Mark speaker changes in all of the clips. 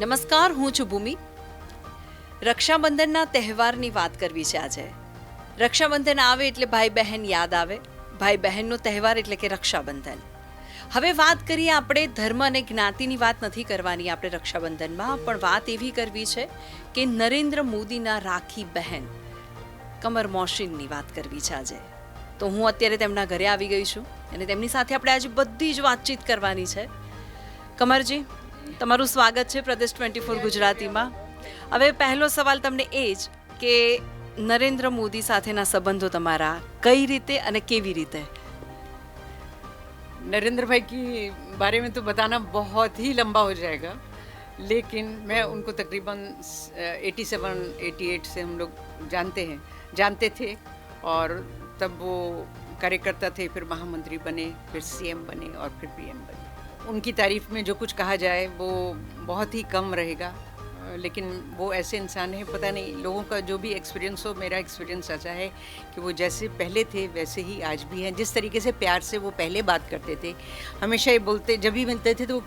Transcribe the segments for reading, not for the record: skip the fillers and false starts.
Speaker 1: નમસ્કાર, હું છું ભૂમિ. રક્ષાબંધનના તહેવારની વાત કરવી છે આજે. રક્ષાબંધન આવે એટલે ભાઈ બહેન યાદ આવે. ભાઈ બહેનનો તહેવાર એટલે કે રક્ષાબંધન. હવે વાત કરીએ આપણે ધર્મ અને જ્ઞાતિની વાત નથી કરવાની આપણે રક્ષાબંધનમાં, પણ વાત એવી કરવી છે કે નરેન્દ્ર મોદીના રાખી બહેન કમર મોશિનની વાત કરવી છે આજે. તો હું અત્યારે તેમના ઘરે આવી ગઈ છું અને તેમની સાથે આપણે આજે બધી જ વાતચીત કરવાની છે. કમરજી, તમારું સ્વાગત છે પ્રદેશ 24 ગુજરાતીમાં. હવે પહેલો સવાલ તમને એ જ કે નરેન્દ્ર મોદી સાથેના સંબંધો તમારા કઈ રીતે અને केवी रीते?
Speaker 2: नरेंद्र भाई की बारे में तो बताना बहुत ही लंबा हो जाएगा, लेकिन मैं उनको तकरीबन 87-88 से हम लोग जानते थे। और तब वो कार्यकर्ता थे, फिर महामंत्री बने, फिर सीएम बने और फिर पीएम बने। उनकी तारीफ में जो कुछ कहा जाए वो बहुत ही कम रहेगा, लेकिन वो ऐसे इंसान है, पता नहीं लोगों का जो भी एक्सपीरियंस हो, मेरा एक्सपीरियंस ऐसा है कि वो जैसे पहले थे वैसे ही आज भी हैं। जिस तरीके से प्यार से वो पहले बात करते थे, हमेशा ये बोलते, जब भी मिलते थे तो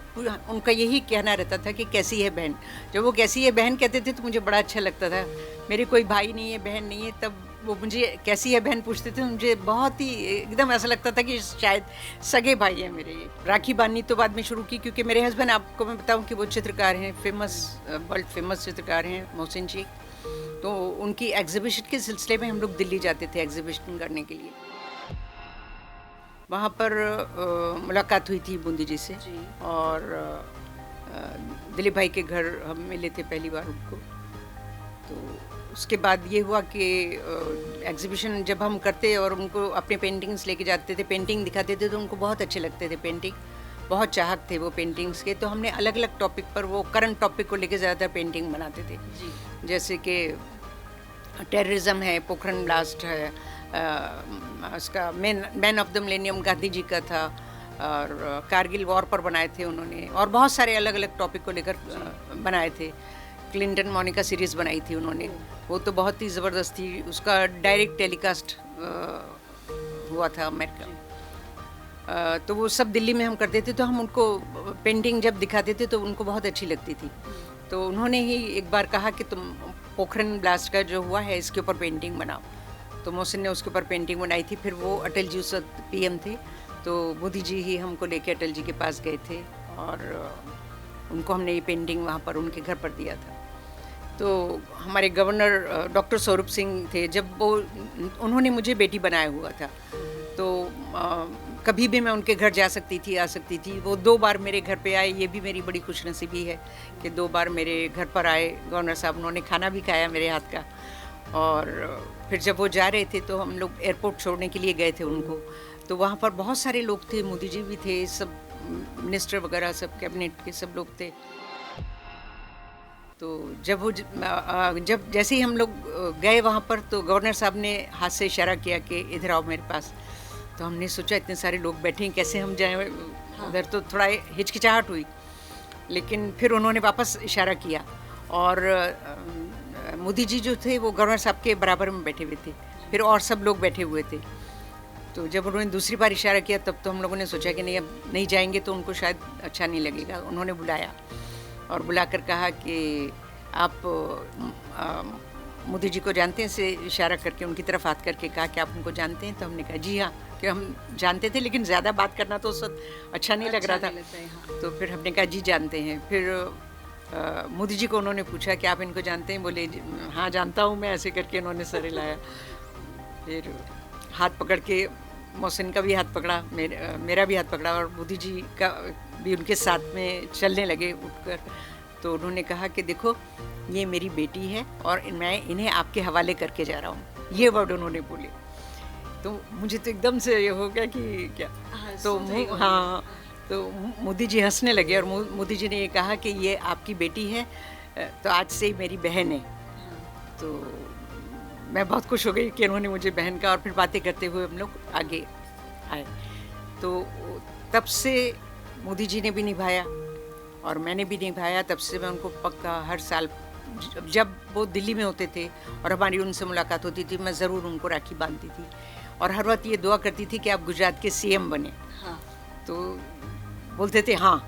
Speaker 2: उनका यही कहना रहता था कि कैसी है बहन। जब वो कैसी है बहन कहते थे तो मुझे बड़ा अच्छा लगता था। मेरे कोई भाई नहीं है, बहन नहीं है, तब वो मुझे कैसी है बहन पूछते थे, मुझे बहुत ही एकदम ऐसा लगता था कि शायद सगे भाई हैं मेरे। राखी बांधनी तो बाद में शुरू की, क्योंकि मेरे हस्बैंड, आपको मैं बताऊं कि वो चित्रकार हैं, वर्ल्ड फेमस चित्रकार हैं, मोहसिन जी। तो उनकी एग्जीबिशन के सिलसिले में हम लोग दिल्ली जाते थे एग्जीबिशन करने के लिए। वहाँ पर मुलाकात हुई थी बूंदी जी से जी। और दिलीप भाई के घर हम मिले थे पहली बार उनको। तो उसके बाद ये हुआ कि एग्जीबिशन जब हम करते और उनको अपने पेंटिंग्स लेके जाते थे, पेंटिंग दिखाते थे, तो उनको बहुत अच्छे लगते थे पेंटिंग, बहुत चाहक थे वो पेंटिंग्स के। तो हमने अलग अलग टॉपिक पर, वो करंट टॉपिक को लेके ज़्यादातर पेंटिंग बनाते थे जी। जैसे कि टेररिज्म है, पोखरण ब्लास्ट है, उसका man of the millennium Gandhi ji का था, और कारगिल वॉर पर बनाए थे उन्होंने, और बहुत सारे अलग अलग टॉपिक को लेकर बनाए थे। क्लिंटन मोनिका सीरीज़ बनाई थी उन्होंने, वो तो बहुत ही ज़बरदस्त थी। उसका डायरेक्ट टेलीकास्ट हुआ था अमेरिका। तो वो सब दिल्ली में हम करते थे, तो हम उनको पेंटिंग जब दिखाते थे तो उनको बहुत अच्छी लगती थी। तो उन्होंने ही एक बार कहा कि तुम पोखरण ब्लास्ट का जो हुआ है इसके ऊपर पेंटिंग बनाओ। तो मोहसिन ने उसके ऊपर पेंटिंग बनाई थी। फिर वो अटल जी उस वक्त पीएम थे, तो मोदी जी ही हमको लेके अटल जी के पास गए थे और उनको हमने ये पेंटिंग वहाँ पर उनके घर पर दिया था। तो हमारे गवर्नर डॉक्टर स्वरूप सिंह थे, जब वो उन्होंने मुझे बेटी बनाया हुआ था, तो कभी भी मैं उनके घर जा सकती थी, आ सकती थी। वो 2 बार मेरे घर पे आए, ये भी मेरी बड़ी खुशनसीबी है कि 2 बार मेरे घर पर आए गवर्नर साहब। उन्होंने खाना भी खाया मेरे हाथ का। और फिर जब वो जा रहे थे तो हम लोग एयरपोर्ट छोड़ने के लिए गए थे उनको, तो वहाँ पर बहुत सारे लोग थे, मोदी जी भी थे, सब मिनिस्टर वगैरह, सब कैबिनेट के सब लोग थे। तो जब जैसे ही हम लोग गए वहाँ पर, तो गवर्नर साहब ने हाथ से इशारा किया कि इधर आओ मेरे पास। तो हमने सोचा इतने सारे लोग बैठे हैं, कैसे हम जाएं उधर। तो थोड़ा हिचकिचाहट हुई, लेकिन फिर उन्होंने वापस इशारा किया। और मोदी जी जो थे वो गवर्नर साहब के बराबर में बैठे हुए थे, फिर और सब लोग बैठे हुए थे। तो जब उन्होंने दूसरी बार इशारा किया, तब तो हम लोगों ने सोचा कि नहीं, अब नहीं जाएंगे तो उनको शायद अच्छा नहीं लगेगा। उन्होंने बुलाया और बुलाकर कहा कि आप मोदी जी को जानते हैं, से इशारा करके उनकी तरफ हाथ करके कहा कि आप उनको जानते हैं। तो हमने कहा जी हाँ, कि हम जानते थे, लेकिन ज़्यादा बात करना तो उस वक्त अच्छा नहीं लग रहा था। तो फिर हमने कहा जी जानते हैं। फिर मोदी जी को उन्होंने पूछा कि आप इनको जानते हैं? बोले हाँ जानता हूँ मैं, ऐसे करके उन्होंने सर हिलाया। फिर हाथ पकड़ के मोहसिन का भी हाथ पकड़ा, मेरा भी हाथ पकड़ा, और मोदी जी का भी उनके साथ में चलने लगे उठकर। तो उन्होंने कहा कि देखो ये मेरी बेटी है और मैं इन्हें आपके हवाले करके जा रहा हूँ, ये वर्ड उन्होंने बोले। तो मुझे तो एकदम से ये हो गया कि क्या। तो मोदी जी हंसने लगे और मोदी जी ने ये कहा कि ये आपकी बेटी है, तो आज से ही मेरी बहन है। तो मैं बहुत खुश हो गई कि उन्होंने मुझे बहन का। और फिर बातें करते हुए हम लोग आगे आए। तो तब से मोदी जी ने भी निभाया और मैंने भी निभाया। तब से मैं उनको पक्का हर साल जब वो दिल्ली में होते थे और हमारी उनसे मुलाकात होती थी, मैं ज़रूर उनको राखी बांधती थी। और हर वक्त ये दुआ करती थी कि आप गुजरात के सीएम बने। हाँ। तो बोलते थे हाँ,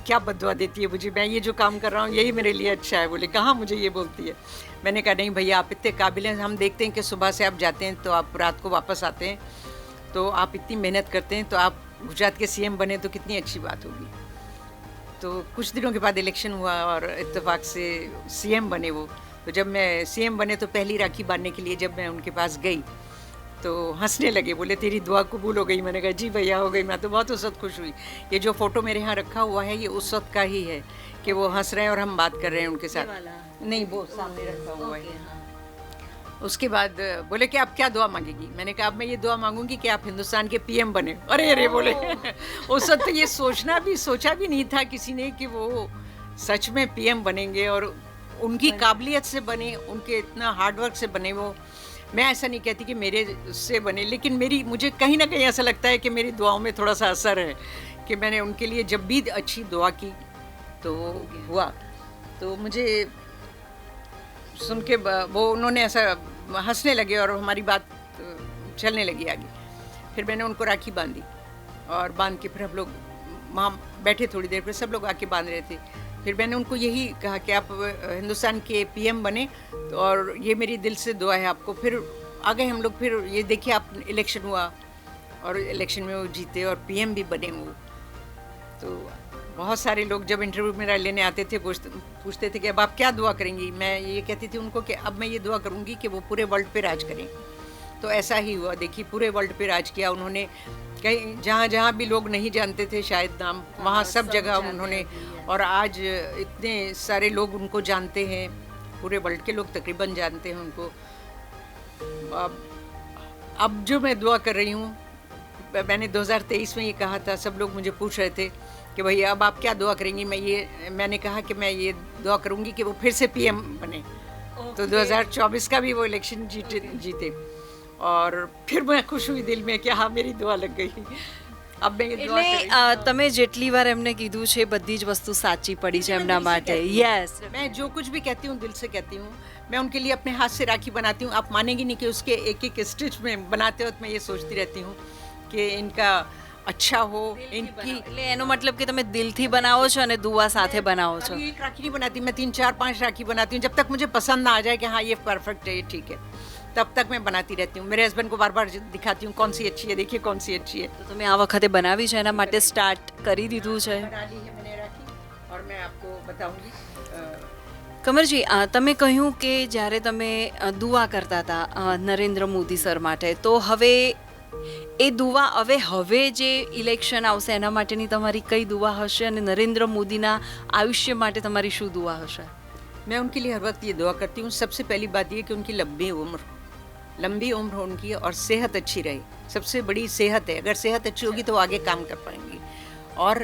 Speaker 2: क्या बददुआ देती है मुझे, मैं ये जो काम कर रहा हूँ यही मेरे लिए अच्छा है। बोले कहाँ मुझे ये बोलती है। मैंने कहा नहीं भैया, आप इतने काबिल हैं, हम देखते हैं कि सुबह से आप जाते हैं तो आप रात को वापस आते हैं, तो आप इतनी मेहनत करते हैं, तो आप गुजरात के सीएम बने तो कितनी अच्छी बात होगी। तो कुछ दिनों के बाद इलेक्शन हुआ और इत्तेफाक से सीएम बने वो। तो जब मैं सीएम बने तो पहली राखी बांधने के लिए जब मैं उनके पास गई तो हंसने लगे, बोले तेरी दुआ कबूल हो गई। मैंने कहा जी भैया हो गई। मैं तो बहुत उस वक्त खुश हुई। ये जो फ़ोटो मेरे यहाँ रखा हुआ है ये उस वक्त का ही है कि वो हंस रहे हैं और हम बात कर रहे हैं उनके साथ। नहीं, वो सामने रखा हुआ है। उसके बाद बोले कि आप क्या दुआ मांगेगी। मैंने कहा अब मैं ये दुआ मांगूंगी कि आप हिंदुस्तान के पीएम बने। अरे अरे बोले उस वक्त ये सोचा भी नहीं था किसी ने कि वो सच में पीएम बनेंगे और उनकी काबिलियत से बने, उनके इतना हार्डवर्क से बने वो। मैं ऐसा नहीं कहती कि मेरे से बने, लेकिन मुझे कहीं ना कहीं ऐसा लगता है कि मेरी दुआओं में थोड़ा सा असर है कि मैंने उनके लिए जब भी अच्छी दुआ की तो हुआ। तो मुझे सुन के वो उन्होंने ऐसा हंसने लगे और हमारी बात चलने लगी आगे। फिर मैंने उनको राखी बांधी और बांध के फिर हम लोग वहाँ बैठे थोड़ी देर, फिर सब लोग आके बांध रहे थे। फिर मैंने उनको यही कहा कि आप हिंदुस्तान के पीएम बने तो और ये मेरी दिल से दुआ है आपको। फिर आ गए हम लोग। फिर ये देखिए आप इलेक्शन हुआ और इलेक्शन में वो जीते और पीएम भी बने वो। तो बहुत सारे लोग जब इंटरव्यू मेरा लेने आते थे पूछते थे कि अब आप क्या दुआ करेंगी। मैं ये कहती थी उनको कि अब मैं ये दुआ करूँगी कि वो पूरे वर्ल्ड पे राज करें। तो ऐसा ही हुआ। देखिए पूरे वर्ल्ड पे राज किया उन्होंने। कहीं जहाँ जहाँ भी लोग नहीं जानते थे शायद नाम, वहाँ सब जगह उन्होंने। और आज इतने सारे लोग उनको जानते हैं, पूरे वर्ल्ड के लोग तकरीबन जानते हैं उनको। अब जो मैं दुआ कर रही हूँ, मैंने 2023 में ये कहा था, सब लोग मुझे पूछ रहे थे कि भैया अब आप क्या दुआ करेंगी। मैंने कहा कि मैं ये दुआ करूँगी कि वो फिर से पीएम बने। तो 2024 का भी वो इलेक्शन जीते और फिर मैं खुश हुई दिल में कि हाँ मेरी दुआ लग गई। अब मैं ये दुआ
Speaker 1: એટલે તમે જેટલી વાર એમને કીધું છે બધી જ વસ્તુ સાચી પડી છે એમના માટે। યસ,
Speaker 2: मैं जो कुछ भी कहती हूँ दिल से कहती हूँ। मैं उनके लिए अपने हाथ से राखी बनाती हूँ। आप मानेंगी नहीं कि उसके एक एक स्टिच में बनाते वक्त मैं ये सोचती रहती हूँ कि इनका अच्छा हो, इनकी।
Speaker 1: એટલે એનો મતલબ કે તમે દિલથી બનાવો છો અને દુઆ સાથે બનાવો છો।
Speaker 2: अभी एक राखी नहीं बनाती मैं, 3 4 5 राखी बनाती हूँ। जब तक मुझे पसंद ना आ जाए कि हाँ ये परफेक्ट है, ये ठीक है, तब तक मैं बनाती रहती हूँ। मेरे हस्बैंड को बार बार दिखाती हूँ कौन सी अच्छी है, देखिए कौन सी अच्छी है।
Speaker 1: તો તમે આ વખતે બનાવી છે એના માટે સ્ટાર્ટ કરી દીધું છે।
Speaker 2: बना ली है मैंने राखी और मैं आपको बताऊंगी।
Speaker 1: કમરજી, તમે કહ્યું કે જ્યારે તમે દુઆ કરતા હતા નરેન્દ્ર મોદી સર માટે, તો હવે એ દુઆ હવે જે ઇલેક્શન આવશે એના માટેની તમારી કઈ દુઆ હશે અને નરેન્દ્ર મોદીના આયુષ્ય માટે તમારી શું દુઆ હશે?
Speaker 2: मैं उनके लिए हर वक्त ये दुआ करती हूँ। सबसे पहली बात ये कि उनकी लंबी उम्र हो उनकी और सेहत अच्छी रहे। सबसे बड़ी सेहत है। अगर सेहत अच्छी होगी तो वो आगे काम कर पाएंगी। और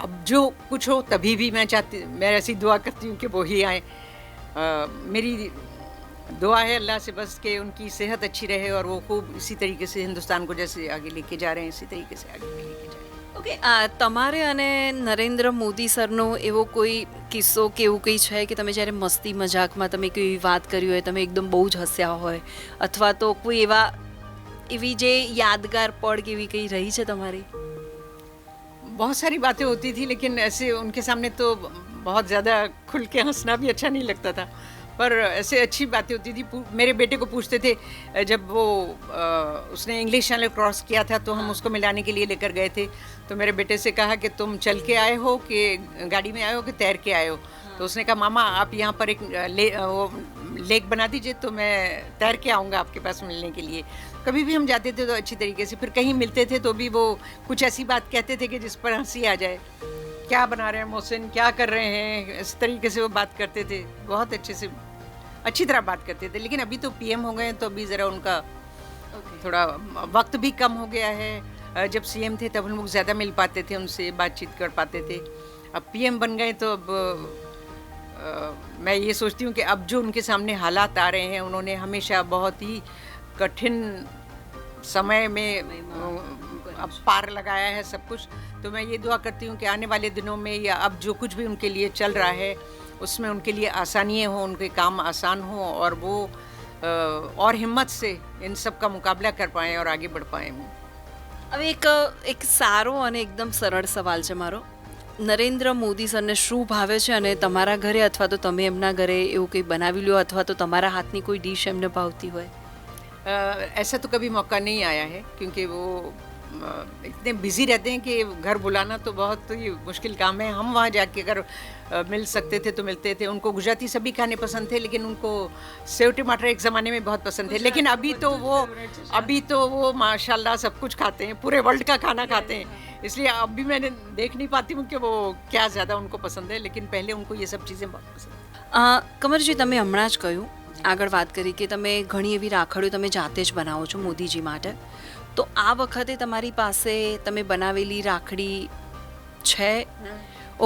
Speaker 2: अब जो कुछ हो तभी भी मैं ऐसी दुआ करती हूँ कि वो ही आए। मेरी दुआ है अल्लाह से बस कि उनकी सेहत अच्छी रहे और वो खूब इसी तरीके से हिंदुस्तान को जैसे आगे लेके जा रहे हैं इसी तरीके से आगे लेके जाए।
Speaker 1: ઓકે, તમારે અને નરેન્દ્ર મોદી સરનો એવો કોઈ કિસ્સો કે એવું કંઈ છે કે તમે જ્યારે મસ્તી મજાકમાં તમે કોઈ વાત કરી હોય, તમે એકદમ બહુ જ હસ્યા હોય, અથવા તો કોઈ એવી જે યાદગાર પળ કે એવી કંઈ રહી છે તમારી?
Speaker 2: बहुत सारी बातें होती थी लेकिन ऐसे उनके सामने तो बहुत ज़्यादा खुल के हंसना भी अच्छा नहीं लगता था। पर ऐसे अच्छी बातें होती थी। मेरे बेटे को पूछते थे जब वो उसने इंग्लिश चैनल क्रॉस किया था तो हम उसको मिलाने के लिए लेकर गए थे। तो मेरे बेटे से कहा कि तुम चल के आए हो कि गाड़ी में आए हो कि तैर के आए हो। तो उसने कहा मामा आप यहाँ पर एक लेक बना दीजिए तो मैं तैर के आऊँगा आपके पास मिलने के लिए। कभी भी हम जाते थे तो अच्छी तरीके से, फिर कहीं मिलते थे तो भी वो कुछ ऐसी बात कहते थे कि जिस पर हंसी आ जाए। क्या बना रहे हैं मोहसिन, क्या कर रहे हैं, इस तरीके से वो बात करते थे। बहुत अच्छे से अच्छी तरह बात करते थे। लेकिन अभी तो पीएम हो गए तो अभी ज़रा उनका थोड़ा वक्त भी कम हो गया है। जब सीएम थे तब हम लोग ज़्यादा मिल पाते थे, उनसे बातचीत कर पाते थे। अब पीएम बन गए तो अब मैं ये सोचती हूँ कि अब जो उनके सामने हालात आ रहे हैं, उन्होंने हमेशा बहुत ही कठिन समय में अब पार लगाया है सब कुछ। तो मैं ये दुआ करती हूँ कि आने वाले दिनों में या अब जो कुछ भी उनके लिए चल रहा है उसमें उनके लिए आसानियाँ हों, उनके काम आसान हों और वो और हिम्मत से इन सब का मुकाबला कर पाएँ और आगे बढ़ पाएँ।
Speaker 1: હવે એક સારો અને એકદમ સરળ સવાલ છે મારો। નરેન્દ્ર મોદી સરને શું ભાવે છે અને તમારા ઘરે અથવા તો તમે એમના ઘરે એવું કંઈ બનાવી લો અથવા તો તમારા હાથની કોઈ ડીશ એમને ભાવતી હોય?
Speaker 2: ऐसा तो कभी मौका नहीं आया है क्योंकि वो इतने बिजी रहते हैं कि घर बुलाना तो बहुत ही मुश्किल काम है। हम वहाँ जाके अगर मिल सकते थे तो मिलते थे। उनको गुजराती सभी खाने पसंद थे, लेकिन उनको सेव टमाटर एक ज़माने में बहुत पसंद थे, लेकिन अभी तो वो माशाल्लाह सब कुछ खाते हैं, पूरे वर्ल्ड का खाना खाते हैं। इसलिए अभी मैंने देख नहीं पाती हूँ कि वो क्या ज़्यादा उनको पसंद है, लेकिन पहले उनको ये सब चीज़ें बहुत पसंद है।
Speaker 1: કમરજી, તમે હમણાં જ કહ્યું, આગળ વાત કરી કે તમે ઘણી એવી રાખડીઓ તમે જાતે જ બનાવો છો મોદીજી માટે, તો આ વખતે તમારી પાસે તમે બનાવેલી રાખડી છે?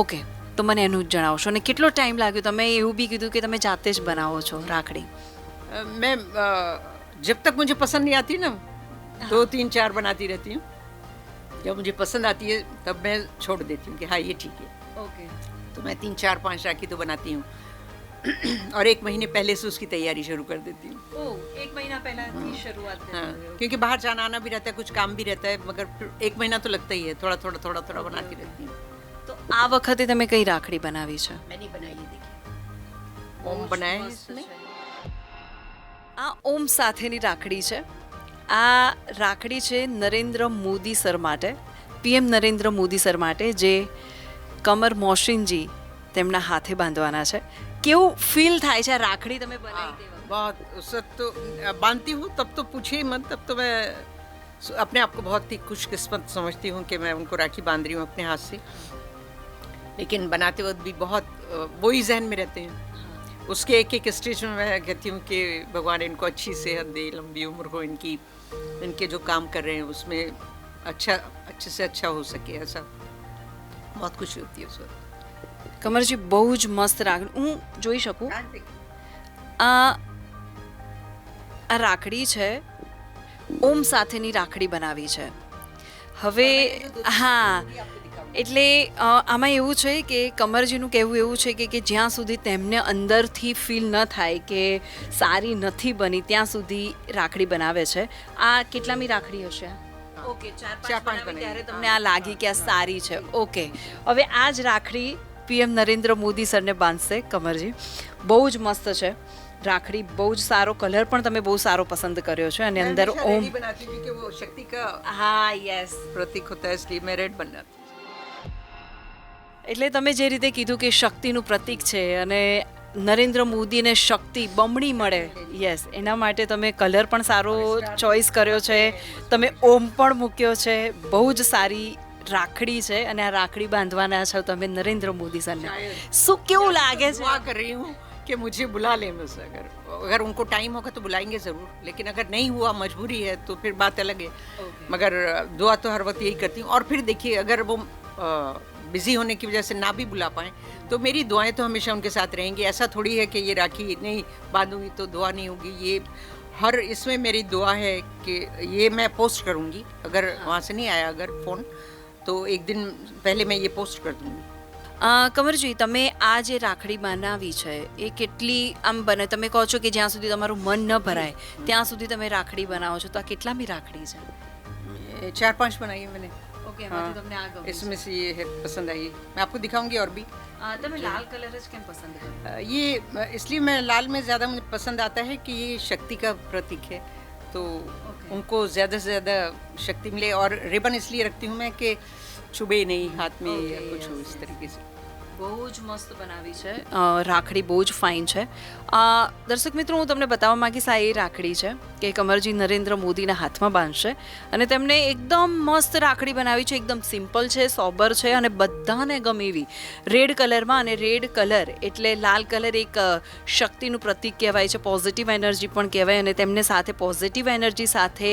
Speaker 1: ઓકે, તો મને એનું જ જણાવશો. અને કેટલો ટાઈમ લાગ્યો? તમે એવું બી કીધું કે તમે જાતે જ બનાવો છો રાખડી.
Speaker 2: मैं जब तक मुझे पसंद नहीं आती ना, 2 3 4 बनाती रहती हूँ। जब मुझे पसंद आती है तब मैं छोड़ देती हूँ कि हाँ ये ठीक है।
Speaker 1: ઓકે.
Speaker 2: तो मैं 3 4 5 राखी तो बनाती हूँ और 1 महीने पहले से उसकी तैयारी शुरू कर देती हूँ।
Speaker 1: ઓહ, એક મહિના પહેલાથી શરૂઆત
Speaker 2: हाँ,
Speaker 1: કરી.
Speaker 2: क्योंकि बाहर जाना आना भी रहता है, कुछ काम भी रहता है, मगर फिर 1 महीना तो लगता ही है। थोड़ा थोड़ा थोड़ा थोड़ा बनाती रहती हूँ।
Speaker 1: તો આ વખતે તમે કઈ રાખડી બનાવી છે?
Speaker 2: मैंने बनाई है, देखिए ओम बनाया है इसमें।
Speaker 1: આ ઓમ સાથેની રાખડી છે. આ રાખડી છે નરેન્દ્ર મોદી સર માટે, પીએમ નરેન્દ્ર મોદી સર માટે, જે કમર મોશિનજી તેમના હાથે બાંધવાના છે. કેવું ફીલ થાય છે આ રાખડી તમે બનાવી તે વખતે?
Speaker 2: बहुत उस वक्त तो बांधती हूँ तब तो पूछे ही मत। तब तो मैं अपने आप को बहुत ही खुशकिस्मत समझती हूँ कि मैं उनको राखी बांध रही हूँ अपने हाथ से। लेकिन बनाते वक्त भी बहुत वो ही जहन में रहते हैं। उसके एक एक स्टेज में मैं कहती हूँ कि भगवान इनको अच्छी सेहत दे, लंबी उम्र हो इनकी, इनके जो काम कर रहे हैं उसमें अच्छे से अच्छा हो सके, ऐसा बहुत खुशी होती है उस वक्त।
Speaker 1: કમરજી, બહુ જ મસ્ત રાખડી હું જોઈ શકું. આ આ રાખડી છે, ઓમ સાથેની રાખડી બનાવી છે. હવે હા, એટલે આમાં એવું છે કે કમરજીનું કહેવું એવું છે કે જ્યાં સુધી તેમને અંદરથી ફીલ ન થાય કે સારી નથી બની ત્યાં સુધી રાખડી બનાવે છે. આ કેટલામી રાખડી હશે? ઓકે, 4-5 બનાવી ત્યારે તમને આ લાગી કે આ સારી છે. ઓકે, હવે આ જ રાખડી પીએમ નરેન્દ્ર મોદી સરને બાંધશે કમરજી. બહુ જ મસ્ત છે રાખડી, બહુ જ સારો કલર પણ તમે બહુ સારો પસંદ કર્યો છે અને અંદર ઓમ.
Speaker 2: बनाती हूँ क्योंकि वो शक्ति का
Speaker 1: હા, યસ.
Speaker 2: प्रतीक होता है, इसलिए मैं रेड बनाती हूँ।
Speaker 1: એટલે તમે જે રીતે કીધું કે શક્તિનું પ્રતીક છે અને નરેન્દ્ર મોદીને શક્તિ બમણી મળે, યસ, એના માટે તમે કલર પણ સારો ચોઈસ કર્યો છે, તમે ઓમ પણ મૂક્યો છે. બહુ જ સારી રાખડી છે અને આ રાખડી બાંધવાના છો તમે નરેન્દ્ર મોદી સરને. શું કેવું લાગે છે?
Speaker 2: दुआ कर रही हूँ कि मुझे बुला लें बस। अगर उनको टाइम होगा तो बुलाएंगे ज़रूर, लेकिन अगर नहीं हुआ, मजबूरी है, तो फिर बात अलग है। मगर दुआ तो हर वक्त यही करती हूँ। और फिर देखिए, अगर वो बिज़ी होने की वजह से ना भी बुला पाएँ तो मेरी दुआएं तो हमेशा उनके साथ रहेंगी। ऐसा थोड़ी है कि ये राखी नहीं बांधूंगी तो दुआ नहीं होगी। ये हर इसमें मेरी दुआ है कि ये मैं पोस्ट करूँगी। अगर वहाँ से नहीं आया अगर फ़ोन, तो एक दिन पहले मैं ये पोस्ट कर दूँगी।
Speaker 1: કમરજી, તમે આ જે રાખડી બનાવી છે એ કેટલી આમ બને? તમે કહો છો કે જ્યાં સુધી તમારું મન ન ભરાય ત્યાં સુધી તમે રાખડી બનાવો છો, તો આ કેટલામી રાખડી છે?
Speaker 2: 4-5 बनाई है मैंने।
Speaker 1: ઓકે,
Speaker 2: हाँ,
Speaker 1: એમાંથી તમને આ ગમે?
Speaker 2: इसमें से ये है पसंद आई है। मैं आपको दिखाऊंगी और भी।
Speaker 1: તમે લાલ કલર જ કેમ પસંદ કર્યો?
Speaker 2: ये इसलिए मैं लाल में ज़्यादा मुझे पसंद आता है कि ये शक्ति का प्रतीक है, तो उनको ज़्यादा से ज़्यादा शक्ति मिले। और रिबन इसलिए रखती हूँ मैं कि चुभे नहीं हाथ में या कुछ हो इस तरीके से।
Speaker 1: બહુ જ મસ્ત બનાવી છે રાખડી, બહુ જ ફાઇન છે. દર્શક મિત્રો, હું તમને બતાવવા માંગીશ, આ એ રાખડી છે કે કમરજી નરેન્દ્ર મોદીના હાથમાં બાંધશે અને તેમને એકદમ મસ્ત રાખડી બનાવી છે. એકદમ સિમ્પલ છે, સોબર છે અને બધાને ગમે એવી રેડ કલરમાં. અને રેડ કલર એટલે લાલ કલર એક શક્તિનું પ્રતીક કહેવાય છે, પોઝિટિવ એનર્જી પણ કહેવાય. અને તેમને સાથે પોઝિટિવ એનર્જી સાથે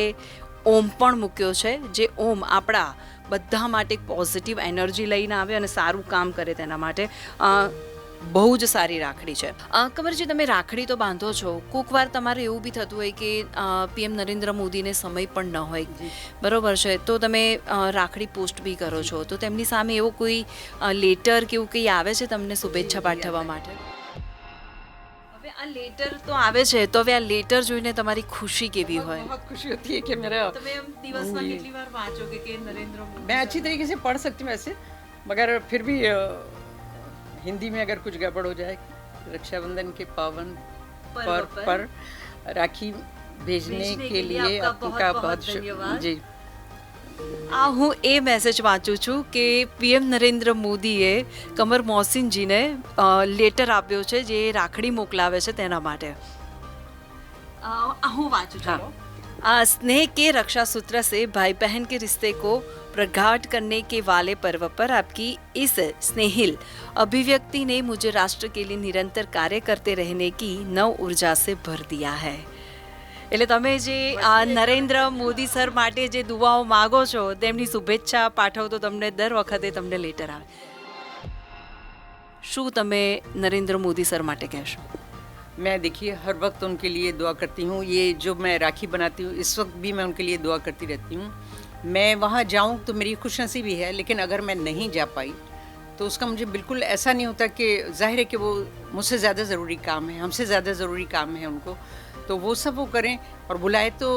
Speaker 1: ઓમ પણ મૂક્યો છે, જે ઓમ આપણા બધા માટે એક પોઝિટિવ એનર્જી લઈને આવે અને સારું કામ કરે તેના માટે. બહુ જ સારી રાખડી છે. કમરજી, તમે રાખડી તો બાંધો છો, કોઈક વાર તમારે એવું બી થતું હોય કે પીએમ નરેન્દ્ર મોદીને સમય પણ ન હોય, બરોબર છે, તો તમે રાખડી પોસ્ટ બી કરો છો, તો તેમની સામે એવો કોઈ લેટર કે એવું કંઈ આવે છે તમને શુભેચ્છા પાઠવવા માટે? હવે આ લેટર તો આવે છે, તો હવે આ લેટર જોઈને તમારી ખુશી કેવી હોય?
Speaker 2: बहुत खुशी होती है कि मेरा
Speaker 1: તમે એમ દિવસમાં કેટલી વાર વાંચો કે નરેન્દ્ર મોદી?
Speaker 2: मैं अच्छी तरीके से पढ़ सकती हूँ वैसे, मगर फिर भी हिंदी में अगर कुछ गड़बड़ हो जाए, रक्षाबंधन के पावन पर राखी भेजने के लिए आपका बहुत
Speaker 1: धन्यवाद
Speaker 2: जी।
Speaker 1: હું એ મેસેજ વાંચું છું કે પીએમ નરેન્દ્ર મોદીએ કમર મોહસિનજીને લેટર આપ્યો છે જે રાખડી મોકલાવે છે તેના માટે હું વાંચું છું स्नेह के रक्षा सूत्र से भाई बहन के रिश्ते को प्रगाढ़ करने के वाले पर्व पर आपकी इस स्नेहिल अभिव्यक्ति ने मुझे राष्ट्र के लिए निरंतर कार्य करते रहने की नव ऊर्जा से भर दिया है। એટલે તમે જે નરેન્દ્ર મોદી સર માટે જે દુઆઓ માગો છો તેમની શુભેચ્છા પાઠવતો તમને દર વખતે તમને લેટર આવે, શું તમે નરેન્દ્ર મોદી સર માટે કહેશો?
Speaker 2: मैं देखिए हर वक्त उनके लिए दुआ करती हूँ। ये जो मैं राखी बनाती हूँ इस वक्त भी मैं उनके लिए दुआ करती रहती हूँ। मैं वहाँ जाऊँ तो मेरी खुशनसीबी है, लेकिन अगर मैं नहीं जा पाई तो उसका मुझे बिल्कुल ऐसा नहीं होता कि जाहिर है कि वो मुझसे ज़्यादा ज़रूरी काम है, हमसे ज़्यादा ज़रूरी काम है उनको, तो वो सब वो करें। और बुलाए तो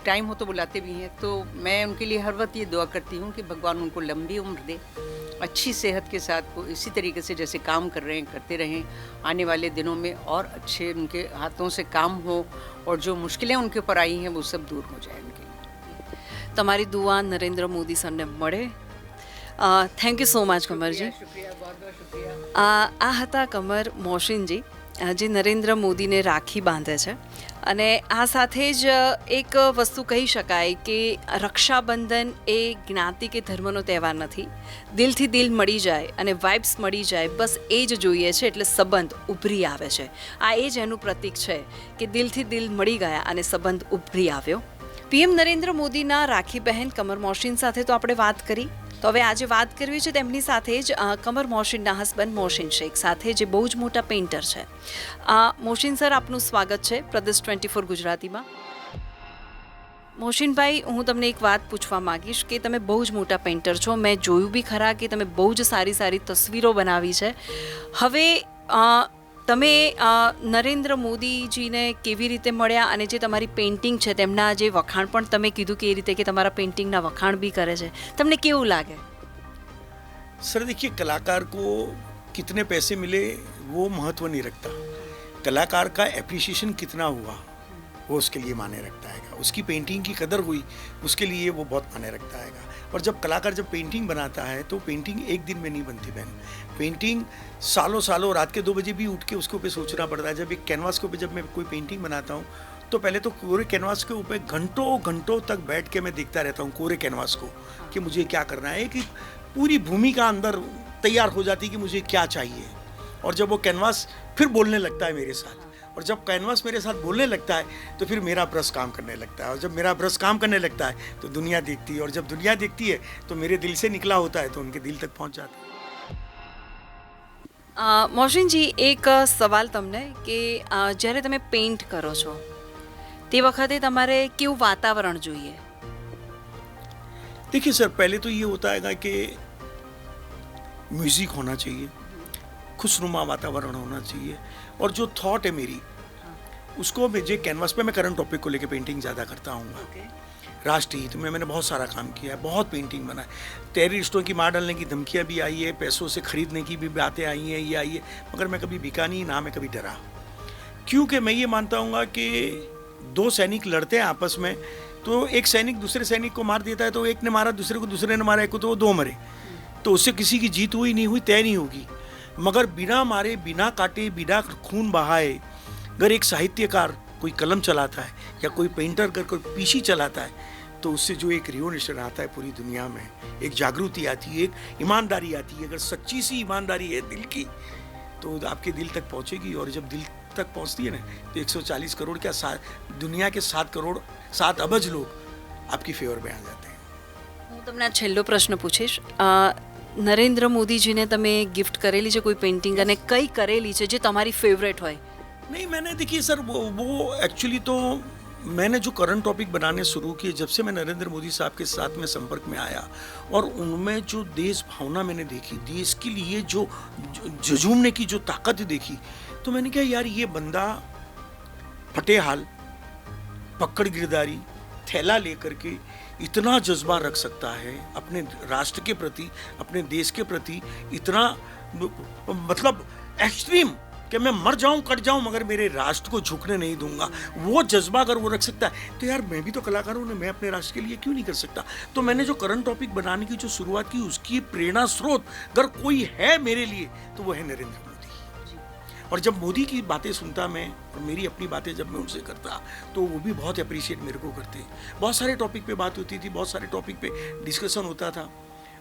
Speaker 2: टाइम हो तो बुलाते भी हैं। तो मैं उनके लिए हर वक्त ये दुआ करती हूँ कि भगवान उनको लंबी उम्र दे, अच्छी सेहत के साथ वो इसी तरीके से जैसे काम कर रहे हैं करते रहें। आने वाले दिनों में और अच्छे उनके हाथों से काम हो और जो मुश्किलें उनके ऊपर आई हैं वो सब दूर हो जाए उनके लिए।
Speaker 1: તમારી દુઆ નરેન્દ્ર મોદી સરને મળે। Thank you so much Kamarji.
Speaker 2: शुक्रिया, बहुत बहुत शुक्रिया।
Speaker 1: આ હતા કમર મોહસિનજી જે નરેન્દ્ર મોદીને રાખી બાંધે છે અને આ સાથે જ એક વસ્તુ કહી શકાય કે રક્ષાબંધન એ જ્ઞાતિ કે ધર્મનો તહેવાર નથી, દિલથી દિલ મળી જાય અને વાઇબ્સ મળી જાય, બસ એ જ જોઈએ છે એટલે સંબંધ ઉભરી આવે છે। આ એ જ એનું પ્રતીક છે કે દિલથી દિલ મળી ગયા અને સંબંધ ઉભરી આવ્યો। પીએમ નરેન્દ્ર મોદીના રાખી બહેન કમર મોહસિન સાથે તો આપણે વાત કરી, તો હવે આજે વાત કરવી છે તેમની સાથે જ કમર મોહસિનના હસબન્ડ મોહસિન શેખ સાથે, જે બહુ જ મોટા પેઇન્ટર છે। મોહસિન સર, આપનું સ્વાગત છે પ્રદેશ 24 ગુજરાતીમાં। મોહસિનભાઈ, હું તમને એક વાત પૂછવા માગીશ કે તમે બહુ જ મોટા પેઇન્ટર છો, મેં જોયું બી ખરા કે તમે બહુ જ સારી સારી તસવીરો બનાવી છે। હવે તમે નરેન્દ્ર મોદીજીને કેવી રીતે મળ્યા અને જે તમારી પેઇન્ટિંગ છે તેમના જે વખાણ પણ તમે કીધું કે એ રીતે કે તમારા પેઇન્ટિંગના વખાણ બી કરે છે, તમને કેવું લાગે?
Speaker 3: सर देखिए, कलाकार को कितने पैसे मिले वो महत्व नहीं रखता, कलाकार का एप्रिसिएशन कितना हुआ वो उसके लिए माने रखता है। उसकी पेंटिंग की कदर हुई उसके लिए वो बहुत माने रखता है। और जब कलाकार जब पेंटिंग बनाता है तो पेंटिंग एक दिन में नहीं बनती बहन, पेंटिंग सालों सालों रात के 2 बजे भी उठ के उसके ऊपर सोचना पड़ता है। जब एक कैनवास के ऊपर जब मैं कोई पेंटिंग बनाता हूँ तो पहले तो कोरे कैनवास के ऊपर घंटों घंटों तक बैठ के मैं देखता रहता हूँ कोरे कैनवास को कि मुझे क्या करना है, कि पूरी भूमिका अंदर तैयार हो जाती है कि मुझे क्या चाहिए। और जब वो कैनवास फिर बोलने लगता है मेरे साथ, और जब कैनवास मेरे साथ बोलने लगता है तो फिर मेरा ब्रश काम करने लगता है, और जब मेरा ब्रश काम करने लगता है तो दुनिया देखती है, और जब दुनिया देखती है तो मेरे दिल से निकला होता है तो उनके दिल तक पहुंच जाता है।
Speaker 1: મોહસિનજી, એક સવાલ તમને કે જ્યારે તમે પેઇન્ટ કરો છો તે વખતે તમારે કેવું વાતાવરણ જોઈએ?
Speaker 3: देखिए सर, पहले तो ये होता है कि म्यूज़िक होना चाहिए, खुशनुमा वातावरण होना चाहिए, और जो थॉट है मेरी उसको मुझे कैनवास पे मैं करंट टॉपिक को लेके पेंटिंग ज़्यादा करता हूँ। राष्ट्रीय हित में मैंने बहुत सारा काम किया है, बहुत पेंटिंग बनाए, टेररिस्टों की मार डालने की धमकियाँ भी आई है, पैसों से खरीदने की भी बातें आई हैं, ये आई है, मगर मैं कभी बिका नहीं, ना मैं कभी डरा। क्योंकि मैं ये मानता हूँ कि 2 सैनिक लड़ते हैं आपस में, तो एक सैनिक दूसरे सैनिक को मार देता है तो एक ने मारा, दूसरे को दूसरे ने मारा, एक को तो 2 मरे, तो उससे किसी की जीत हुई नहीं हुई तय नहीं होगी। मगर बिना मारे, बिना काटे, बिना खून बहाए अगर एक साहित्यकार कोई कलम चलाता है या कोई पेंटर अगर कोई पीसी चलाता है तो उससे जो एक रिवोल्यूशन आता है पूरी दुनिया में, एक जागृति आती है, एक ईमानदारी आती है। अगर सच्ची सी ईमानदारी है दिल की तो आपके दिल तक पहुंचेगी, और जब दिल तक पहुंचती है ना तो 140 करोड़ क्या दुनिया के 7 अबज लोग आपकी फेवर में आ जाते हैं।
Speaker 1: હું તમને આ છેલ્લો પ્રશ્ન પૂછીશ। નરેન્દ્ર મોદીજીને તમે ગિફ્ટ કરેલી છે કોઈ પેઇન્ટિંગ, અને કઈ કરેલી છે જે તમારી ફેવરેટ હોય?
Speaker 3: नहीं, मैंने देखिए सर वो एक्चुअली तो मैंने जो करंट टॉपिक बनाने शुरू किए जब से मैं नरेंद्र मोदी साहब के साथ में संपर्क में आया, और उनमें जो देश भावना मैंने देखी, देश के लिए जो झूमने की जो ताकत देखी, तो मैंने कहा यार ये बंदा फटे हाल, पकड़ गिरदारी, थैला लेकर के इतना जज्बा रख सकता है अपने राष्ट्र के प्रति, अपने देश के प्रति, इतना मतलब एक्सट्रीम कि मैं मर जाऊं कट जाऊं मगर मेरे राष्ट्र को झुकने नहीं दूंगा, वो जज्बा अगर वो रख सकता है तो यार मैं भी तो कलाकार हूं ना, मैं अपने राष्ट्र के लिए क्यों नहीं कर सकता। तो मैंने जो करंट टॉपिक बनाने की जो शुरुआत की, उसकी प्रेरणा स्रोत अगर कोई है मेरे लिए तो वो है नरेंद्र मोदी। और जब मोदी की बातें सुनता मैं और मेरी अपनी बातें जब मैं उनसे करता तो वो भी बहुत अप्रिशिएट मेरे को करते। बहुत सारे टॉपिक पे बात होती थी, बहुत सारे टॉपिक पे डिस्कशन होता था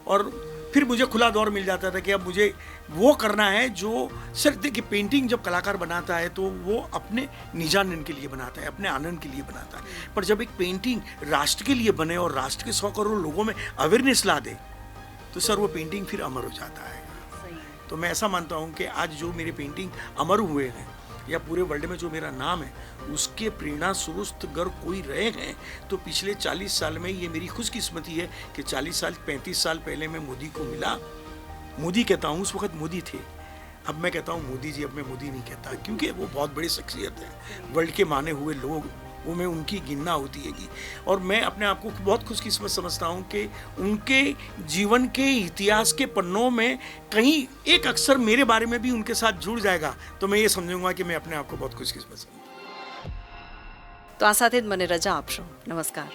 Speaker 3: और फिर मुझे खुला दौर मिल जाता था कि अब मुझे वो करना है जो सिर्फ देखिए, पेंटिंग जब कलाकार बनाता है तो वो अपने निजानंद के लिए बनाता है, अपने आनंद के लिए बनाता है। पर जब एक पेंटिंग राष्ट्र के लिए बने और राष्ट्र के 100 करोड़ लोगों में अवेयरनेस ला दे तो सर वो पेंटिंग फिर अमर हो जाता है। तो मैं ऐसा मानता हूँ कि आज जो मेरे पेंटिंग अमर हुए हैं या पूरे वर्ल्ड में जो मेरा नाम है, उसके प्रेरणा स्रोत अगर कोई रहे हैं तो पिछले 40 साल में ये मेरी खुशकिस्मती है कि 40 साल 35 साल पहले मैं मोदी को मिला। मोदी कहता हूँ, उस वक्त मोदी थे, अब मैं कहता हूँ मोदी जी, अब मैं मोदी नहीं कहता क्योंकि वो बहुत बड़ी शख्सियत है, वर्ल्ड के माने हुए लोग, वो में उनकी गिनना होती है। और मैं अपने आप को बहुत खुशकिस्मत समझता हूँ कि उनके जीवन के इतिहास के पन्नों में कहीं एक अक्षर मेरे बारे में भी उनके साथ जुड़ जाएगा तो मैं ये समझूंगा कि मैं अपने आप को बहुत खुशकिस्मत समझूँ।
Speaker 1: तो आ સાથે જ મને રજા આપશો. નમસ્કાર.